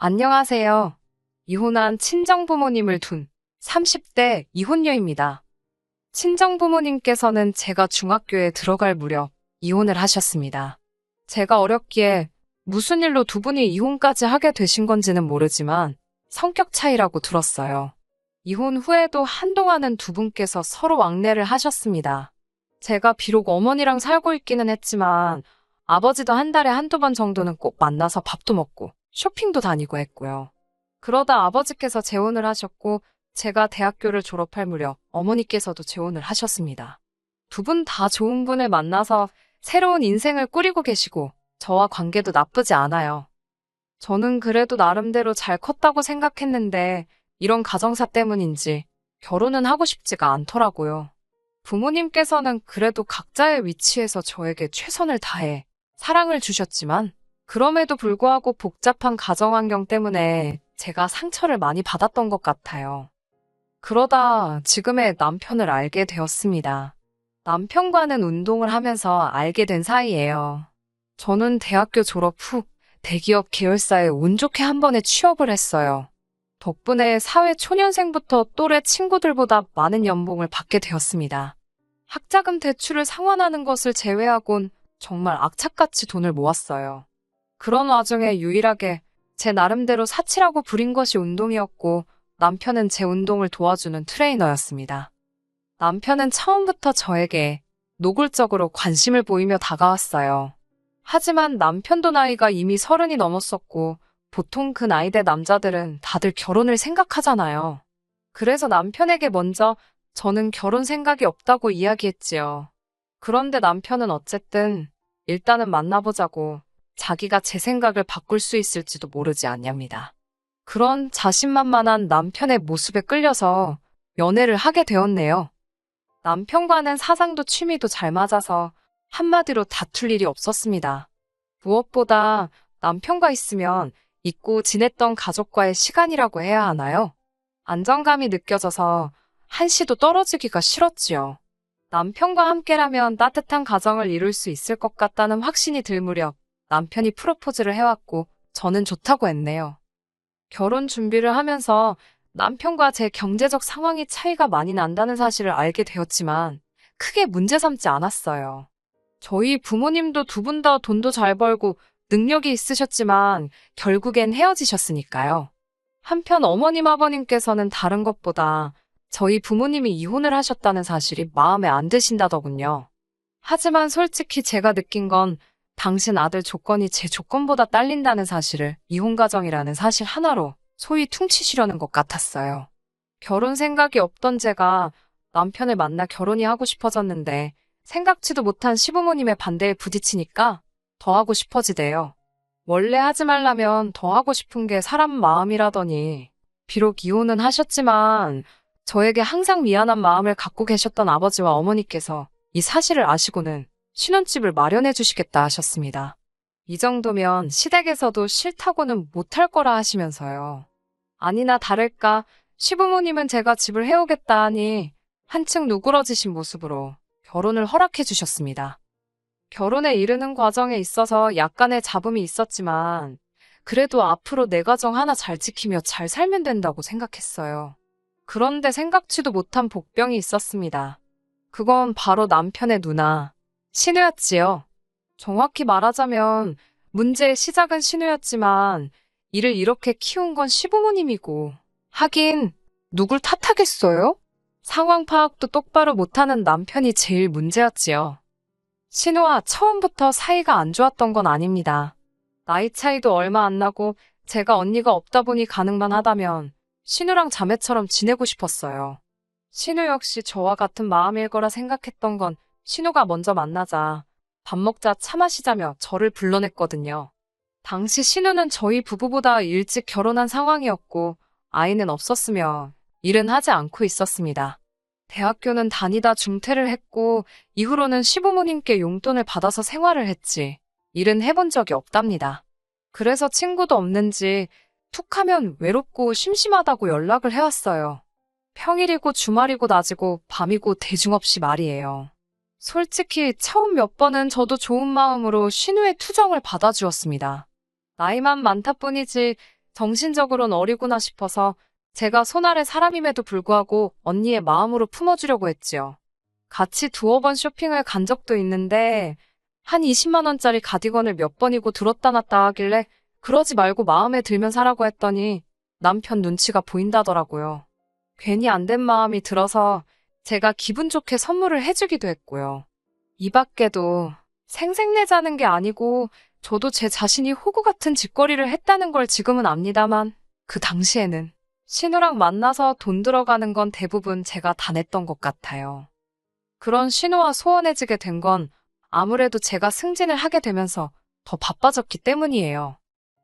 안녕하세요. 이혼한 친정부모님을 둔 30대 이혼녀입니다. 친정부모님께서는 제가 중학교에 들어갈 무렵 이혼을 하셨습니다. 제가 어렸기에 무슨 일로 두 분이 이혼까지 하게 되신 건지는 모르지만 성격 차이라고 들었어요. 이혼 후에도 한동안은 두 분께서 서로 왕래를 하셨습니다. 제가 비록 어머니랑 살고 있기는 했지만 아버지도 한 달에 한두 번 정도는 꼭 만나서 밥도 먹고 쇼핑도 다니고 했고요. 그러다 아버지께서 재혼을 하셨고 제가 대학교를 졸업할 무렵 어머니께서도 재혼을 하셨습니다. 두 분 다 좋은 분을 만나서 새로운 인생을 꾸리고 계시고 저와 관계도 나쁘지 않아요. 저는 그래도 나름대로 잘 컸다고 생각했는데 이런 가정사 때문인지 결혼은 하고 싶지가 않더라고요. 부모님께서는 그래도 각자의 위치에서 저에게 최선을 다해 사랑을 주셨지만 그럼에도 불구하고 복잡한 가정 환경 때문에 제가 상처를 많이 받았던 것 같아요. 그러다 지금의 남편을 알게 되었습니다. 남편과는 운동을 하면서 알게 된 사이예요. 저는 대학교 졸업 후 대기업 계열사에 운 좋게 한 번에 취업을 했어요. 덕분에 사회 초년생부터 또래 친구들보다 많은 연봉을 받게 되었습니다. 학자금 대출을 상환하는 것을 제외하곤 정말 악착같이 돈을 모았어요. 그런 와중에 유일하게 제 나름대로 사치라고 부린 것이 운동이었고 남편은 제 운동을 도와주는 트레이너였습니다. 남편은 처음부터 저에게 노골적으로 관심을 보이며 다가왔어요. 하지만 남편도 나이가 이미 30이 넘었었고 보통 그 나이대 남자들은 다들 결혼을 생각하잖아요. 그래서 남편에게 먼저 저는 결혼 생각이 없다고 이야기했지요. 그런데 남편은 어쨌든 일단은 만나보자고 자기가 제 생각을 바꿀 수 있을지도 모르지 않냐입니다. 그런 자신만만한 남편의 모습에 끌려서 연애를 하게 되었네요. 남편과는 사상도 취미도 잘 맞아서 한마디로 다툴 일이 없었습니다. 무엇보다 남편과 있으면 잊고 지냈던 가족과의 시간이라고 해야 하나요? 안정감이 느껴져서 한시도 떨어지기가 싫었지요. 남편과 함께라면 따뜻한 가정을 이룰 수 있을 것 같다는 확신이 들 무렵 남편이 프로포즈를 해왔고 저는 좋다고 했네요. 결혼 준비를 하면서 남편과 제 경제적 상황이 차이가 많이 난다는 사실을 알게 되었지만 크게 문제 삼지 않았어요. 저희 부모님도 두 분 다 돈도 잘 벌고 능력이 있으셨지만 결국엔 헤어지셨으니까요. 한편 어머님 아버님께서는 다른 것보다 저희 부모님이 이혼을 하셨다는 사실이 마음에 안 드신다더군요. 하지만 솔직히 제가 느낀 건 당신 아들 조건이 제 조건보다 딸린다는 사실을 이혼 가정이라는 사실 하나로 소위 퉁치시려는 것 같았어요. 결혼 생각이 없던 제가 남편을 만나 결혼이 하고 싶어졌는데 생각지도 못한 시부모님의 반대에 부딪히니까 더 하고 싶어지대요. 원래 하지 말라면 더 하고 싶은 게 사람 마음이라더니 비록 이혼은 하셨지만 저에게 항상 미안한 마음을 갖고 계셨던 아버지와 어머니께서 이 사실을 아시고는 신혼집을 마련해 주시겠다 하셨습니다. 이 정도면 시댁에서도 싫다고는 못할 거라 하시면서요. 아니나 다를까 시부모님은 제가 집을 해오겠다 하니 한층 누그러지신 모습으로 결혼을 허락해 주셨습니다. 결혼에 이르는 과정에 있어서 약간의 잡음이 있었지만 그래도 앞으로 내 가정 하나 잘 지키며 잘 살면 된다고 생각했어요. 그런데 생각지도 못한 복병이 있었습니다. 그건 바로 남편의 누나, 신우였지요. 정확히 말하자면 문제의 시작은 신우였지만 이를 이렇게 키운 건 시부모님이고 하긴 누굴 탓하겠어요? 상황 파악도 똑바로 못하는 남편이 제일 문제였지요. 신우와 처음부터 사이가 안 좋았던 건 아닙니다. 나이 차이도 얼마 안 나고 제가 언니가 없다 보니 가능만 하다면 신우랑 자매처럼 지내고 싶었어요. 신우 역시 저와 같은 마음일 거라 생각했던 건 신우가 먼저 만나자 밥 먹자 차 마시자며 저를 불러냈거든요. 당시 신우는 저희 부부보다 일찍 결혼한 상황이었고 아이는 없었으며 일은 하지 않고 있었습니다. 대학교는 다니다 중퇴를 했고 이후로는 시부모님께 용돈을 받아서 생활을 했지 일은 해본 적이 없답니다. 그래서 친구도 없는지 툭하면 외롭고 심심하다고 연락을 해왔어요. 평일이고 주말이고 낮이고 밤이고 대중 없이 말이에요. 솔직히 처음 몇 번은 저도 좋은 마음으로 신우의 투정을 받아주었습니다. 나이만 많다 뿐이지 정신적으로는 어리구나 싶어서 제가 손아래 사람임에도 불구하고 언니의 마음으로 품어주려고 했지요. 같이 두어 번 쇼핑을 간 적도 있는데 한 20만 원짜리 가디건을 몇 번이고 들었다 놨다 하길래 그러지 말고 마음에 들면 사라고 했더니 남편 눈치가 보인다더라고요. 괜히 안 된 마음이 들어서 제가 기분 좋게 선물을 해주기도 했고요. 이 밖에도 생색내자는 게 아니고 저도 제 자신이 호구 같은 짓거리를 했다는 걸 지금은 압니다만 그 당시에는 신우랑 만나서 돈 들어가는 건 대부분 제가 다 냈던 것 같아요. 그런 신우와 소원해지게 된 건 아무래도 제가 승진을 하게 되면서 더 바빠졌기 때문이에요.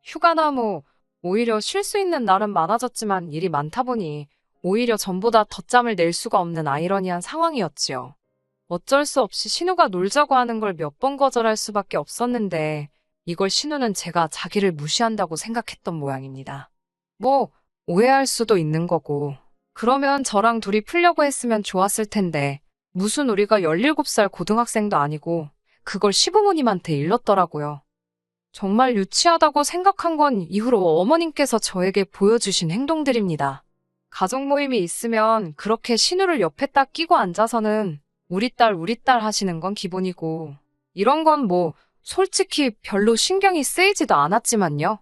휴가나 오히려 쉴 수 있는 날은 많아졌지만 일이 많다 보니 오히려 전보다 더 짬을 낼 수가 없는 아이러니한 상황이었지요. 어쩔 수 없이 신우가 놀자고 하는 걸 몇 번 거절할 수밖에 없었는데 이걸 신우는 제가 자기를 무시한다고 생각했던 모양입니다. 오해할 수도 있는 거고 그러면 저랑 둘이 풀려고 했으면 좋았을 텐데 무슨 우리가 17살 고등학생도 아니고 그걸 시부모님한테 일렀더라고요. 정말 유치하다고 생각한 건 이후로 어머님께서 저에게 보여주신 행동들입니다. 가족 모임이 있으면 그렇게 신우를 옆에 딱 끼고 앉아서는 우리 딸 하시는 건 기본이고 이런 건 솔직히 별로 신경이 쓰이지도 않았지만요.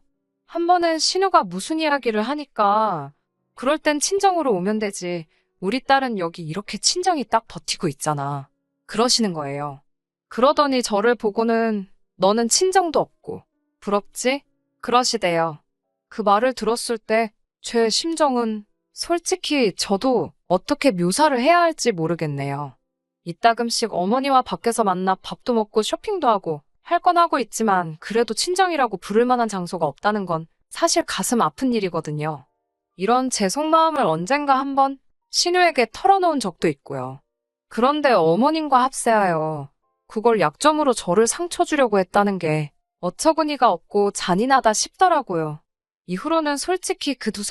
한 번은 신우가 무슨 이야기를 하니까 그럴 땐 친정으로 오면 되지. 우리 딸은 여기 이렇게 친정이 딱 버티고 있잖아. 그러시는 거예요. 그러더니 저를 보고는 너는 친정도 없고 부럽지? 그러시대요. 그 말을 들었을 때 제 심정은 솔직히 저도 어떻게 묘사를 해야 할지 모르겠네요. 이따금씩 어머니와 밖에서 만나 밥도 먹고 쇼핑도 하고 할 건 하고 있지만 그래도 친정이라고 부를 만한 장소가 없다는 건 사실 가슴 아픈 일이거든요. 이런 제 속마음을 언젠가 한번 신우에게 털어놓은 적도 있고요. 그런데 어머님과 합세하여 그걸 약점으로 저를 상처 주려고 했다는 게 어처구니가 없고 잔인하다 싶더라고요. 이후로는 솔직히 그 두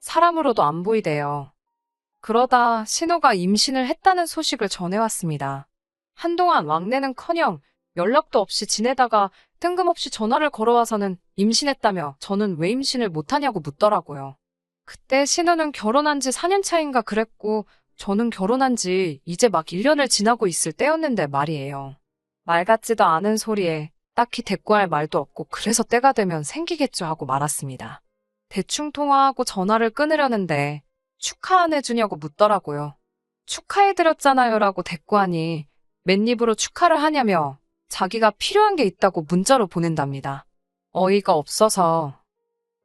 사람으로도 안 보이대요. 그러다 신우가 임신을 했다는 소식을 전해왔습니다. 한동안 왕래는커녕 연락도 없이 지내다가 뜬금없이 전화를 걸어와서는 임신했다며 저는 왜 임신을 못하냐고 묻더라고요. 그때 신우는 결혼한 지 4년 차인가 그랬고 저는 결혼한 지 이제 막 1년을 지나고 있을 때였는데 말이에요. 말 같지도 않은 소리에 딱히 대꾸할 말도 없고 그래서 때가 되면 생기겠죠 하고 말았습니다. 대충 통화하고 전화를 끊으려는데 축하 안 해주냐고 묻더라고요. 축하해드렸잖아요 라고 대꾸하니 맨입으로 축하를 하냐며 자기가 필요한 게 있다고 문자로 보낸답니다. 어이가 없어서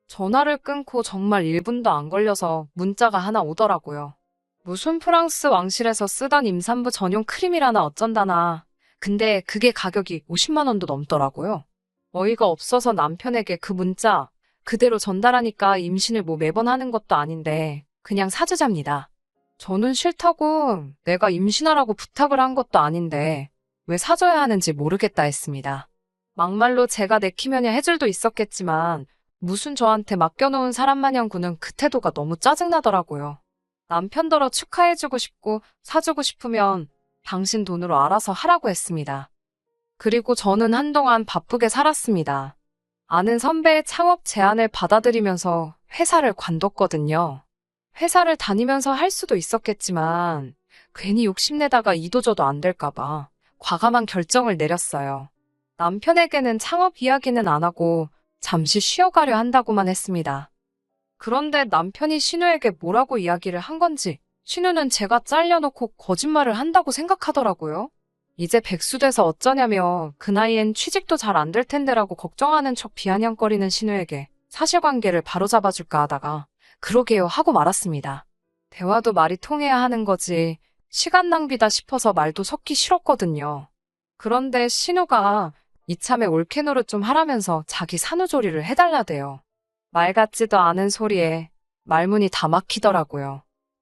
전화를 끊고 정말 1분도 안 걸려서 문자가 하나 오더라고요. 무슨 프랑스 왕실에서 쓰던 임산부 전용 크림이라나 어쩐다나. 근데 그게 가격이 50만 원도 넘더라고요. 어이가 없어서 남편에게 그 문자 그대로 전달하니까 임신을 매번 하는 것도 아닌데 그냥 사주잡니다. 저는 싫다고 내가 임신하라고 부탁을 한 것도 아닌데 왜 사줘야 하는지 모르겠다 했습니다. 막말로 제가 내키면야 해줄도 있었겠지만 무슨 저한테 맡겨놓은 사람 마냥 구는 그 태도가 너무 짜증나더라고요. 남편더러 축하해주고 싶고 사주고 싶으면 당신 돈으로 알아서 하라고 했습니다. 그리고 저는 한동안 바쁘게 살았습니다. 아는 선배의 창업 제안을 받아들이면서 회사를 관뒀거든요. 회사를 다니면서 할 수도 있었겠지만 괜히 욕심내다가 이도저도 안 될까봐 과감한 결정을 내렸어요. 남편에게는 창업 이야기는 안 하고 잠시 쉬어가려 한다고만 했습니다. 그런데 남편이 신우에게 뭐라고 이야기를 한 건지 신우는 제가 잘려놓고 거짓말을 한다고 생각하더라고요. 이제 백수돼서 어쩌냐며 그 나이엔 취직도 잘 안 될 텐데라고 걱정하는 척 비아냥거리는 신우에게 사실관계를 바로잡아줄까 하다가 그러게요 하고 말았습니다. 대화도 말이 통해야 하는 거지 시간 낭비다 싶어서 말도 섞기 싫었거든요. 그런데 신우가 이참에 올케 노릇 좀 하라면서 자기 산후조리를 해달라대요. 말 같지도 않은 소리에 말문이 다 막히더라고요.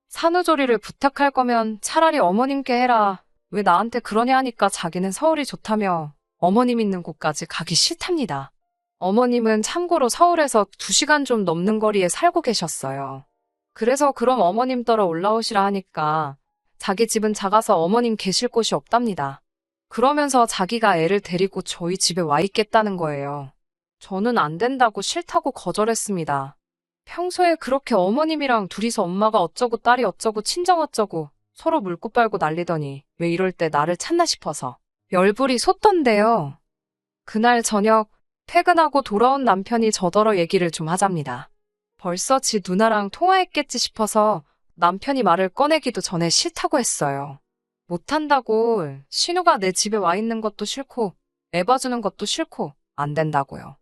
산후조리를 부탁할 거면 차라리 어머님께 해라. 왜 나한테 그러냐 하니까 자기는 서울이 좋다며 어머님 있는 곳까지 가기 싫답니다. 어머님은 참고로 서울에서 2시간 좀 넘는 거리에 살고 계셨어요. 그래서 그럼 어머님 따라 올라오시라 하니까 자기 집은 작아서 어머님 계실 곳이 없답니다. 그러면서 자기가 애를 데리고 저희 집에 와 있겠다는 거예요. 저는 안 된다고 싫다고 거절했습니다. 평소에 그렇게 어머님이랑 둘이서 엄마가 어쩌고 딸이 어쩌고 친정 어쩌고 서로 물고 빨고 난리더니 왜 이럴 때 나를 찾나 싶어서 열불이 솟던데요. 그날 저녁 퇴근하고 돌아온 남편이 저더러 얘기를 좀 하잡니다. 벌써 지 누나랑 통화했겠지 싶어서 남편이 말을 꺼내기도 전에 싫다고 했어요. 못한다고, 신우가 내 집에 와 있는 것도 싫고 애 봐주는 것도 싫고 안 된다고요.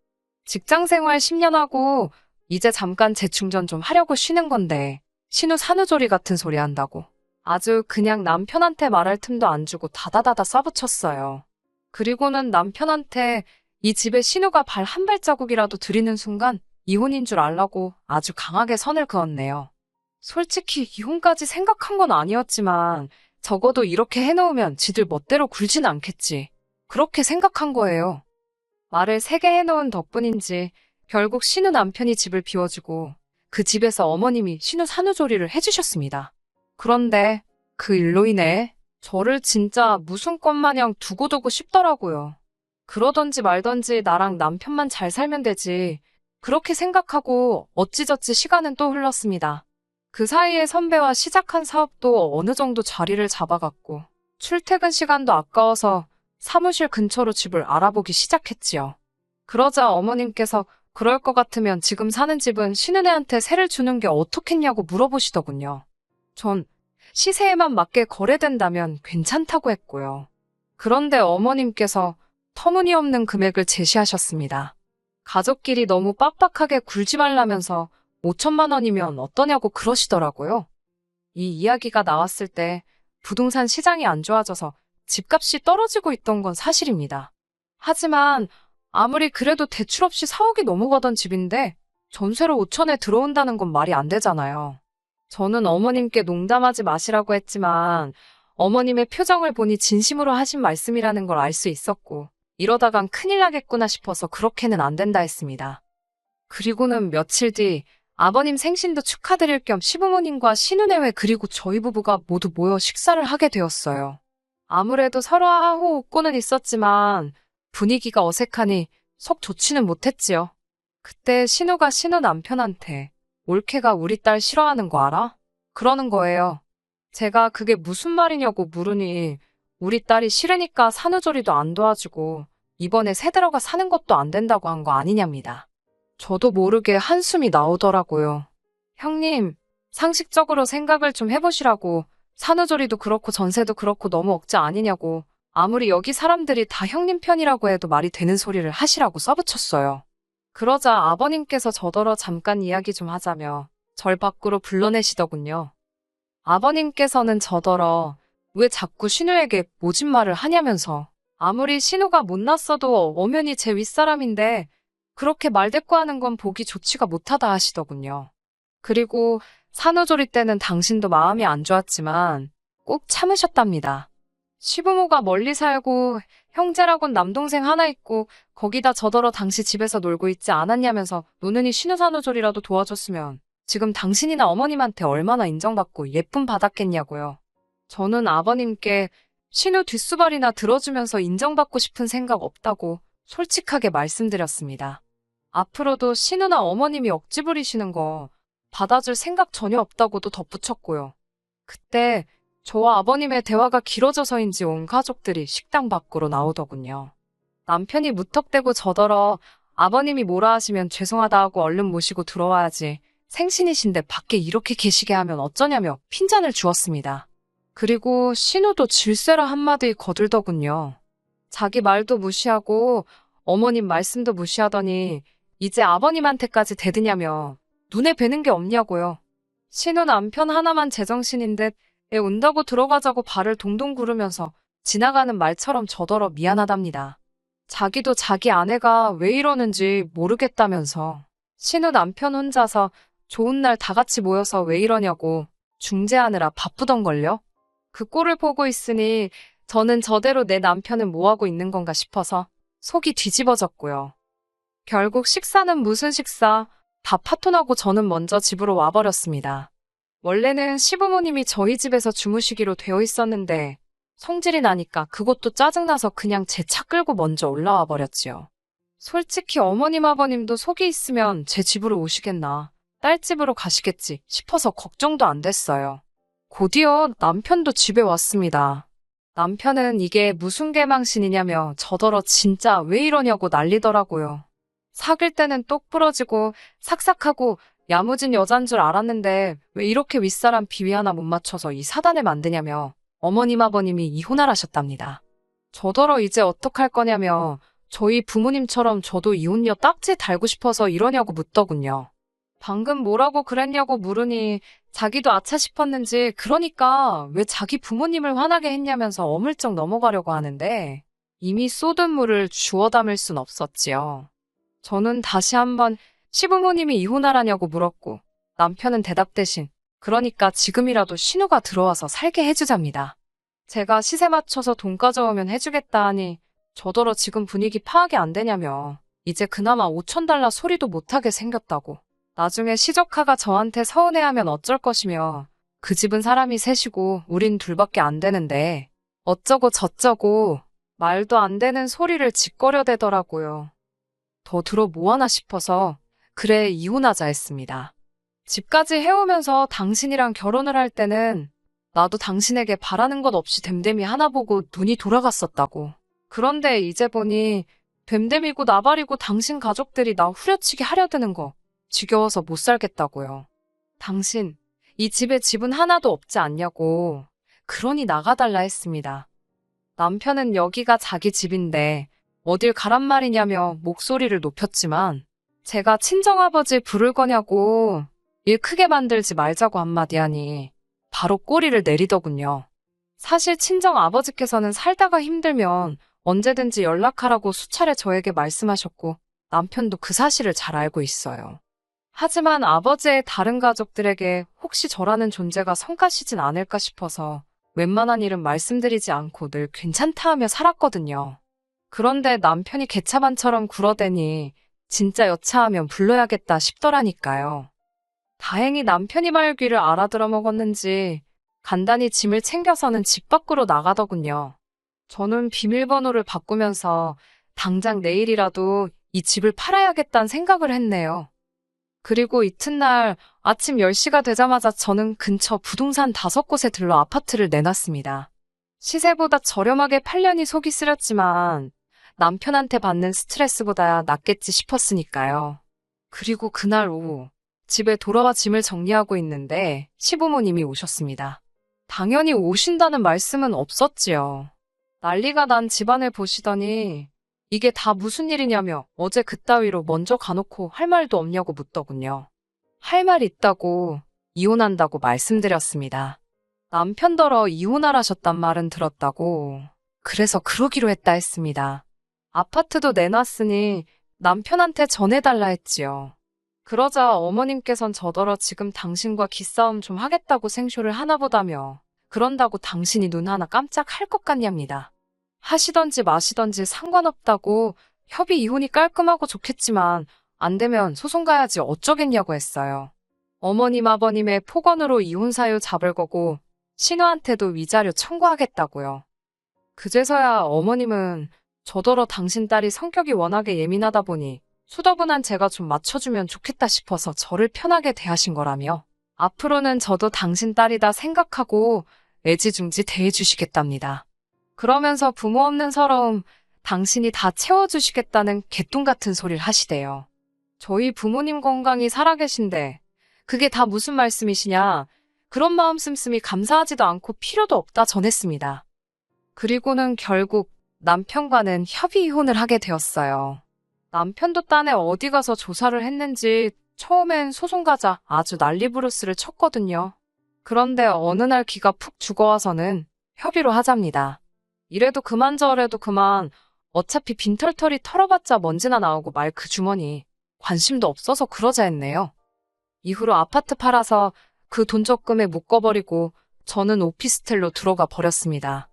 직장생활 10년 하고 이제 잠깐 재충전 좀 하려고 쉬는 건데 신우 산후조리 같은 소리 한다고. 아주 그냥 남편한테 말할 틈도 안 주고 다다다다 쏴붙였어요. 그리고는 남편한테 이 집에 신우가 발 한 발자국이라도 들이는 순간 이혼인 줄 알라고 아주 강하게 선을 그었네요. 솔직히 이혼까지 생각한 건 아니었지만 적어도 이렇게 해놓으면 지들 멋대로 굴진 않겠지. 그렇게 생각한 거예요. 말을 3개 해놓은 덕분인지 결국 신우 남편이 집을 비워주고 그 집에서 어머님이 신우 산후조리를 해주셨습니다. 그런데 그 일로 인해 저를 진짜 무슨 것마냥 두고두고 싶더라고요. 그러던지 말던지 나랑 남편만 잘 살면 되지. 그렇게 생각하고 어찌저찌 시간은 또 흘렀습니다. 그 사이에 선배와 시작한 사업도 어느 정도 자리를 잡아갔고 출퇴근 시간도 아까워서 사무실 근처로 집을 알아보기 시작했지요. 그러자 어머님께서 그럴 것 같으면 지금 사는 집은 신은혜한테 세를 주는 게 어떻겠냐고 물어보시더군요. 전 시세에만 맞게 거래된다면 괜찮다고 했고요. 그런데 어머님께서 터무니없는 금액을 제시하셨습니다. 가족끼리 너무 빡빡하게 굴지 말라면서 5천만 원이면 어떠냐고 그러시더라고요. 이 이야기가 나왔을 때 부동산 시장이 안 좋아져서 집값이 떨어지고 있던 건 사실입니다. 하지만 아무리 그래도 대출 없이 4억이 넘어가던 집인데 전세로 5천에 들어온다는 건 말이 안 되잖아요. 저는 어머님께 농담하지 마시라고 했지만 어머님의 표정을 보니 진심으로 하신 말씀이라는 걸 알 수 있었고 이러다간 큰일 나겠구나 싶어서 그렇게는 안 된다 했습니다. 그리고는 며칠 뒤 아버님 생신도 축하드릴 겸 시부모님과 신우내외 그리고 저희 부부가 모두 모여 식사를 하게 되었어요. 아무래도 서로 하호 웃고는 있었지만 분위기가 어색하니 속 좋지는 못했지요. 그때 신우가 신우 남편한테 올케가 우리 딸 싫어하는 거 알아? 그러는 거예요. 제가 그게 무슨 말이냐고 물으니 우리 딸이 싫으니까 산후조리도 안 도와주고 이번에 새 들어가 사는 것도 안 된다고 한 거 아니냐입니다. 저도 모르게 한숨이 나오더라고요. 형님, 상식적으로 생각을 좀 해보시라고. 산후조리도 그렇고 전세도 그렇고 너무 억지 아니냐고. 아무리 여기 사람들이 다 형님 편이라고 해도 말이 되는 소리를 하시라고 써붙였어요. 그러자 아버님께서 저더러 잠깐 이야기 좀 하자며 절 밖으로 불러내시더군요. 아버님께서는 저더러 왜 자꾸 신우에게 모진 말을 하냐면서 아무리 신우가 못났어도 엄연히 제 윗사람인데 그렇게 말대꾸하는 건 보기 좋지가 못하다 하시더군요. 그리고 산후조리 때는 당신도 마음이 안 좋았지만 꼭 참으셨답니다. 시부모가 멀리 살고 형제라곤 남동생 하나 있고 거기다 저더러 당시 집에서 놀고 있지 않았냐면서 노는이 신우 산후조리라도 도와줬으면 지금 당신이나 어머님한테 얼마나 인정받고 예쁨 받았겠냐고요. 저는 아버님께 신우 뒷수발이나 들어주면서 인정받고 싶은 생각 없다고 솔직하게 말씀드렸습니다. 앞으로도 신우나 어머님이 억지 부리시는 거 받아줄 생각 전혀 없다고도 덧붙였고요. 그때 저와 아버님의 대화가 길어져서인지 온 가족들이 식당 밖으로 나오더군요. 남편이 무턱대고 저더러 아버님이 뭐라 하시면 죄송하다 하고 얼른 모시고 들어와야지. 생신이신데 밖에 이렇게 계시게 하면 어쩌냐며 핀잔을 주었습니다. 그리고 신우도 질세라 한마디 거들더군요. 자기 말도 무시하고 어머님 말씀도 무시하더니 이제 아버님한테까지 대드냐며 눈에 뵈는 게 없냐고요. 신우 남편 하나만 제정신인 듯 애 온다고 들어가자고 발을 동동 구르면서 지나가는 말처럼 저더러 미안하답니다. 자기도 자기 아내가 왜 이러는지 모르겠다면서 신우 남편 혼자서 좋은 날 다 같이 모여서 왜 이러냐고 중재하느라 바쁘던걸요. 그 꼴을 보고 있으니 저는 저대로 내 남편은 뭐하고 있는 건가 싶어서 속이 뒤집어졌고요. 결국 식사는 무슨 식사, 다 파토나고 저는 먼저 집으로 와버렸습니다. 원래는 시부모님이 저희 집에서 주무시기로 되어 있었는데 성질이 나니까 그것도 짜증나서 그냥 제 차 끌고 먼저 올라와 버렸지요. 솔직히 어머님 아버님도 속이 있으면 제 집으로 오시겠나, 딸 집으로 가시겠지 싶어서 걱정도 안 됐어요. 곧이어 남편도 집에 왔습니다. 남편은 이게 무슨 개망신이냐며 저더러 진짜 왜 이러냐고 난리더라고요. 사귈 때는 똑 부러지고 삭삭하고 야무진 여잔 줄 알았는데 왜 이렇게 윗사람 비위 하나 못 맞춰서 이 사단을 만드냐며 어머님 아버님이 이혼하라셨답니다. 저더러 이제 어떡할 거냐며 저희 부모님처럼 저도 이혼녀 딱지 달고 싶어서 이러냐고 묻더군요. 방금 뭐라고 그랬냐고 물으니 자기도 아차 싶었는지 그러니까 왜 자기 부모님을 화나게 했냐면서 어물쩍 넘어가려고 하는데 이미 쏟은 물을 주워 담을 순 없었지요. 저는 다시 한번 시부모님이 이혼하라냐고 물었고 남편은 대답 대신 그러니까 지금이라도 신우가 들어와서 살게 해주잡니다. 제가 시세 맞춰서 돈 가져오면 해주겠다 하니 저더러 지금 분위기 파악이 안 되냐며 이제 그나마 5,000달러 소리도 못하게 생겼다고. 나중에 시조카가 저한테 서운해하면 어쩔 것이며 그 집은 사람이 셋이고 우린 둘밖에 안 되는데 어쩌고 저쩌고 말도 안 되는 소리를 짓거려대더라고요. 더 들어 뭐하나 싶어서 그래 이혼하자 했습니다. 집까지 해오면서 당신이랑 결혼을 할 때는 나도 당신에게 바라는 것 없이 됨됨이 하나 보고 눈이 돌아갔었다고. 그런데 이제 보니 됨됨이고 나발이고 당신 가족들이 나 후려치기 하려드는 거 지겨워서 못 살겠다고요. 당신, 이 집에 집은 하나도 없지 않냐고. 그러니 나가달라 했습니다. 남편은 여기가 자기 집인데 어딜 가란 말이냐며 목소리를 높였지만 제가 친정아버지 부를 거냐고 일 크게 만들지 말자고 한마디 하니 바로 꼬리를 내리더군요. 사실 친정아버지께서는 살다가 힘들면 언제든지 연락하라고 수차례 저에게 말씀하셨고 남편도 그 사실을 잘 알고 있어요. 하지만 아버지의 다른 가족들에게 혹시 저라는 존재가 성가시진 않을까 싶어서 웬만한 일은 말씀드리지 않고 늘 괜찮다 하며 살았거든요. 그런데 남편이 개차반처럼 굴어대니 진짜 여차하면 불러야겠다 싶더라니까요. 다행히 남편이 말 귀를 알아들어 먹었는지 간단히 짐을 챙겨서는 집 밖으로 나가더군요. 저는 비밀번호를 바꾸면서 당장 내일이라도 이 집을 팔아야겠다는 생각을 했네요. 그리고 이튿날 아침 10시가 되자마자 저는 근처 부동산 5곳에 들러 아파트를 내놨습니다. 시세보다 저렴하게 팔려니 속이 쓰렸지만 남편한테 받는 스트레스보다 낫겠지 싶었으니까요. 그리고 그날 오후 집에 돌아와 짐을 정리하고 있는데 시부모님이 오셨습니다. 당연히 오신다는 말씀은 없었지요. 난리가 난 집안을 보시더니 이게 다 무슨 일이냐며 어제 그따위로 먼저 가놓고 할 말도 없냐고 묻더군요. 할 말 있다고 이혼한다고 말씀드렸습니다. 남편더러 이혼하라셨단 말은 들었다고. 그래서 그러기로 했다 했습니다. 아파트도 내놨으니 남편한테 전해달라 했지요. 그러자 어머님께선 저더러 지금 당신과 기싸움 좀 하겠다고 생쇼를 하나 보다며 그런다고 당신이 눈 하나 깜짝 할 것 같냐입니다. 하시던지 마시던지 상관없다고 협의 이혼이 깔끔하고 좋겠지만 안 되면 소송 가야지 어쩌겠냐고 했어요. 어머님 아버님의 폭언으로 이혼 사유 잡을 거고 신우한테도 위자료 청구하겠다고요. 그제서야 어머님은 저더러 당신 딸이 성격이 워낙에 예민하다 보니 수더분한 제가 좀 맞춰주면 좋겠다 싶어서 저를 편하게 대하신 거라며 앞으로는 저도 당신 딸이다 생각하고 애지중지 대해주시겠답니다. 그러면서 부모 없는 서러움 당신이 다 채워주시겠다는 개똥 같은 소리를 하시대요. 저희 부모님 건강히 살아계신데 그게 다 무슨 말씀이시냐. 그런 마음 씀씀이 감사하지도 않고 필요도 없다 전했습니다. 그리고는 결국 남편과는 협의 이혼을 하게 되었어요. 남편도 딴에 어디 가서 조사를 했는지 처음엔 소송 가자 아주 난리부르스를 쳤거든요. 그런데 어느 날 기가 푹 죽어와서는 협의로 하잡니다. 이래도 그만 저래도 그만 어차피 빈털털이 털어봤자 먼지나 나오고 말 그 주머니 관심도 없어서 그러자 했네요. 이후로 아파트 팔아서 그 돈 적금에 묶어버리고 저는 오피스텔로 들어가 버렸습니다.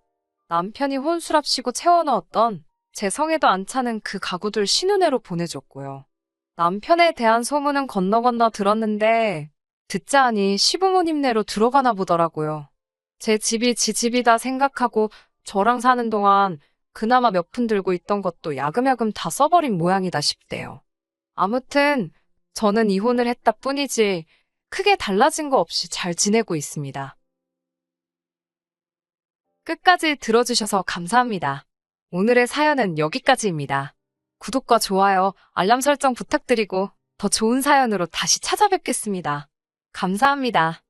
남편이 혼수랍시고 채워넣었던 제 성에도 안 차는 그 가구들 신은혜로 보내줬고요. 남편에 대한 소문은 건너 들었는데 듣자 하니 시부모님네로 들어가나 보더라고요. 제 집이 지 집이다 생각하고 저랑 사는 동안 그나마 몇 푼 들고 있던 것도 야금야금 다 써버린 모양이다 싶대요. 아무튼 저는 이혼을 했다 뿐이지 크게 달라진 거 없이 잘 지내고 있습니다. 끝까지 들어주셔서 감사합니다. 오늘의 사연은 여기까지입니다. 구독과 좋아요, 알람 설정 부탁드리고 더 좋은 사연으로 다시 찾아뵙겠습니다. 감사합니다.